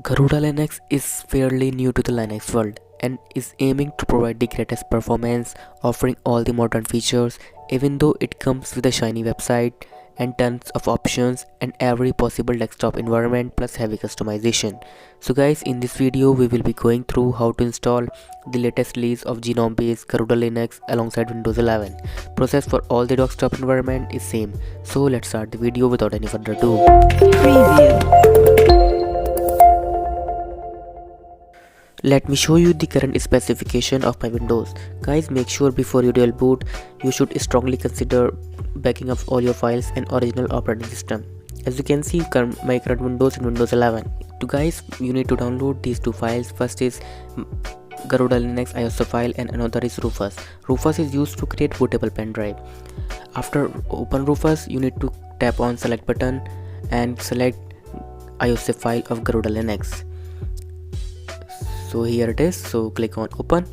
Garuda Linux is fairly new to the Linux world and is aiming to provide the greatest performance, offering all the modern features, even though it comes with a shiny website and tons of options and every possible desktop environment plus heavy customization. So guys, in this video we will be going through how to install the latest release of GNOME based Garuda Linux alongside Windows 11. Process for all the desktop environment is same. So let's start the video without any further ado. Preview. Let me show you the current specification of my Windows. Guys, make sure before you dual boot, you should strongly consider backing up all your files and original operating system. As you can see, my current Windows in Windows 11. Guys, you need to download these two files. First is Garuda Linux ISO file and another is Rufus. Rufus is used to create bootable pendrive. After open Rufus, you need to tap on select button and select ISO file of Garuda Linux. So here it is, so click on open,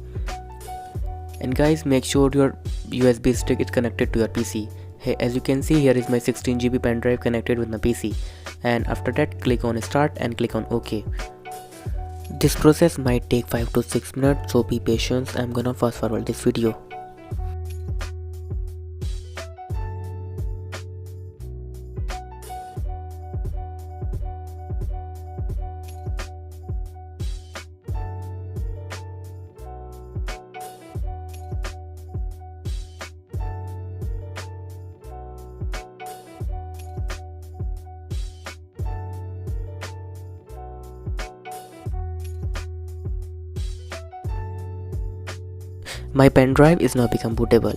and guys, make sure your USB stick is connected to your PC. Hey, as you can see, here is my 16 GB pen drive connected with my PC, and after that click on start and click on OK. This process might take 5 to 6 minutes, so be patient. I'm gonna fast forward this video. My pen drive is now become bootable.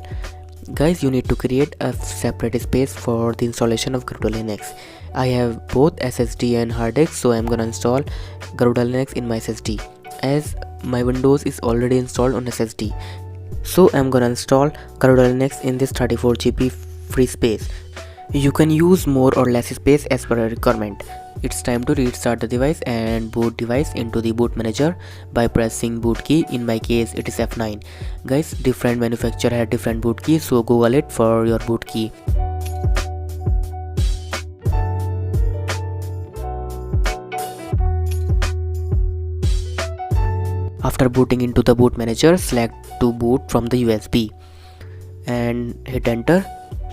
Guys, you need to create a separate space for the installation of Garuda Linux. I have both SSD and hard disk, so I'm gonna install Garuda Linux in my SSD, as my Windows is already installed on SSD. So I'm gonna install Garuda Linux in this 34 GB free space. You can use more or less space as per your requirement. It's time to restart the device and boot device into the boot manager by pressing boot key. In my case it is F9. Guys, different manufacturer had different boot keys, so Google it for your boot key. After booting into the boot manager, select to boot from the USB and hit enter.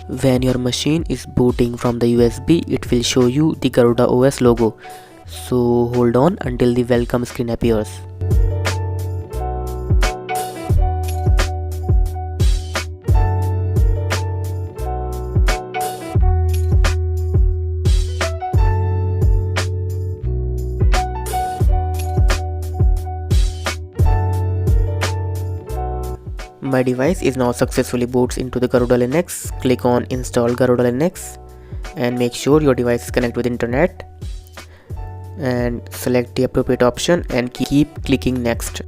When your machine is booting from the USB, it will show you the Garuda OS logo, so hold on until the welcome screen appears. My device is now successfully boots into the Garuda Linux. Click on install Garuda Linux and make sure your device is connected with internet, and select the appropriate option and keep clicking next.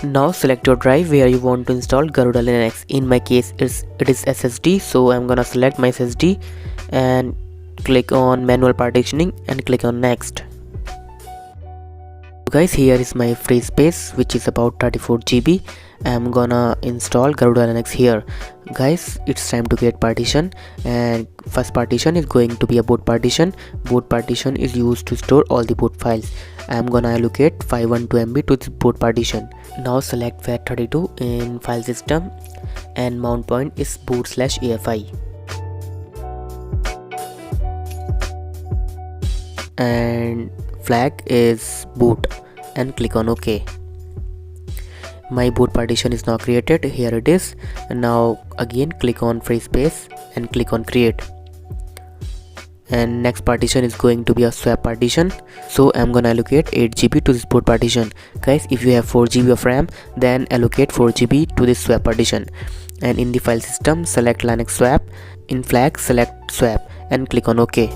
Now select your drive where you want to install Garuda Linux. In my case it is SSD, so I'm gonna select my SSD and click on manual partitioning and click on next. Guys, here is my free space, which is about 34 GB. I'm gonna install Garuda Linux here. Guys, it's time to create partition, and first partition is going to be a boot partition. Boot partition is used to store all the boot files. I'm gonna allocate 512 MB to this boot partition. Now select FAT32 in file system and mount point is boot/AFI, and flag is boot and click on OK. My boot partition is now created. Here it is. And now again click on free space and click on create, and next partition is going to be a swap partition, so I'm gonna allocate 8 GB to this boot partition. Guys, if you have 4 GB of RAM, then allocate 4 GB to this swap partition, and in the file system select Linux swap, in flag select swap and click on OK.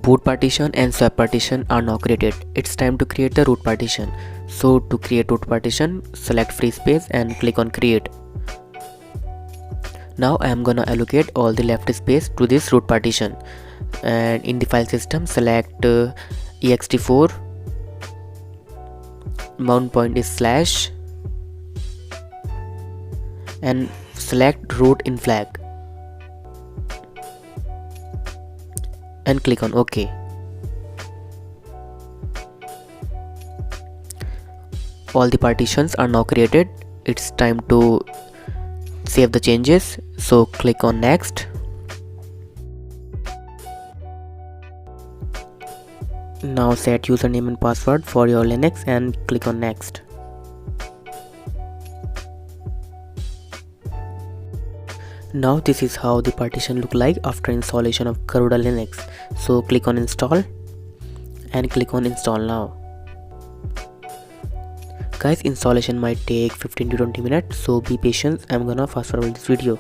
Boot partition and swap partition are now created. It's time to create the root partition. So to create root partition, select free space and click on create. Now I am gonna allocate all the left space to this root partition, and in the file system select ext4, mount point is slash, and select root in flag and click on OK. All the partitions are now created. It's time to save the changes, so click on next. Now set username and password for your Linux and click on next. Now this is how the partition look like after installation of Garuda Linux. So click on install and click on install now. Guys, installation might take 15 to 20 minutes, so be patient. I'm gonna fast forward this video.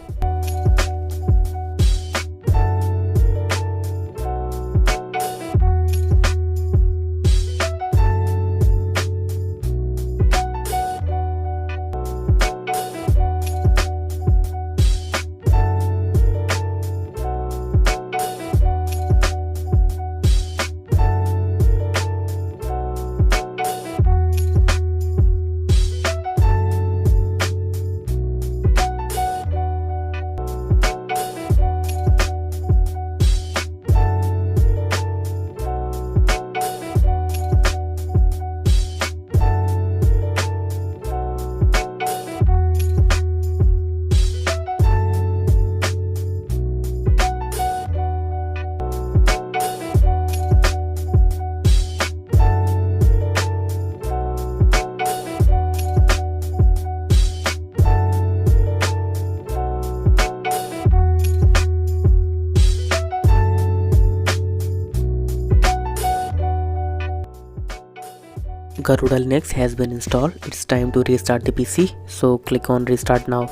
Garuda Linux has been installed. It's time to restart the PC, so click on restart now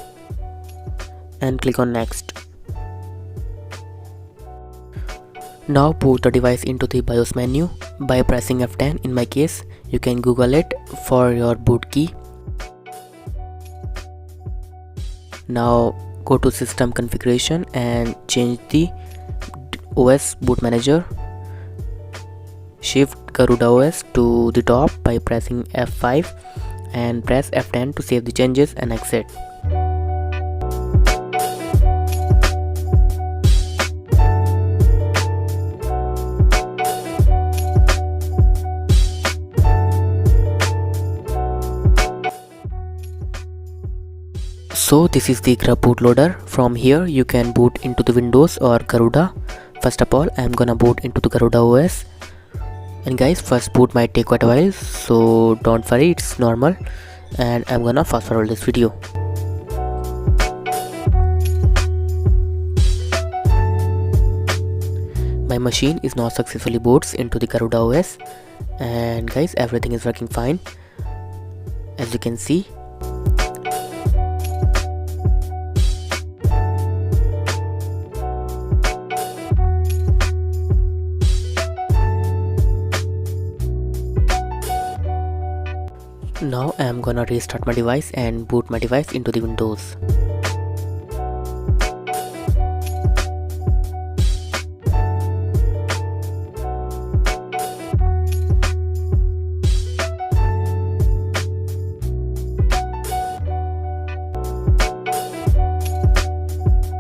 and click on next. Now boot the device into the BIOS menu by pressing F10. In my case, you can Google it for your boot key. Now go to system configuration and change the OS boot manager. Shift Garuda OS to the top by pressing F5 and press F10 to save the changes and exit. So this is the grub bootloader. From here you can boot into the Windows or Garuda. First of all, I am gonna boot into the Garuda OS. And guys, first boot might take quite a while, so don't worry, it's normal. And I'm gonna fast forward this video. My machine is now successfully boots into the Garuda OS, and guys, everything is working fine, as you can see. Now I am gonna restart my device and boot my device into the Windows.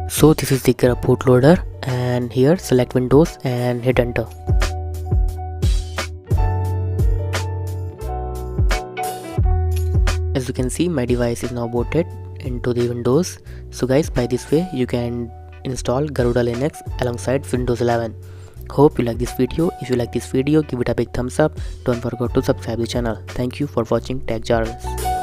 So this is the grub bootloader, and here select Windows and hit enter. As you can see, my device is now booted into the Windows. So guys, by this way you can install Garuda Linux alongside Windows 11. Hope you like this video. If you like this video, give it a big thumbs up. Don't forget to subscribe the channel. Thank you for watching Tech Jarvis.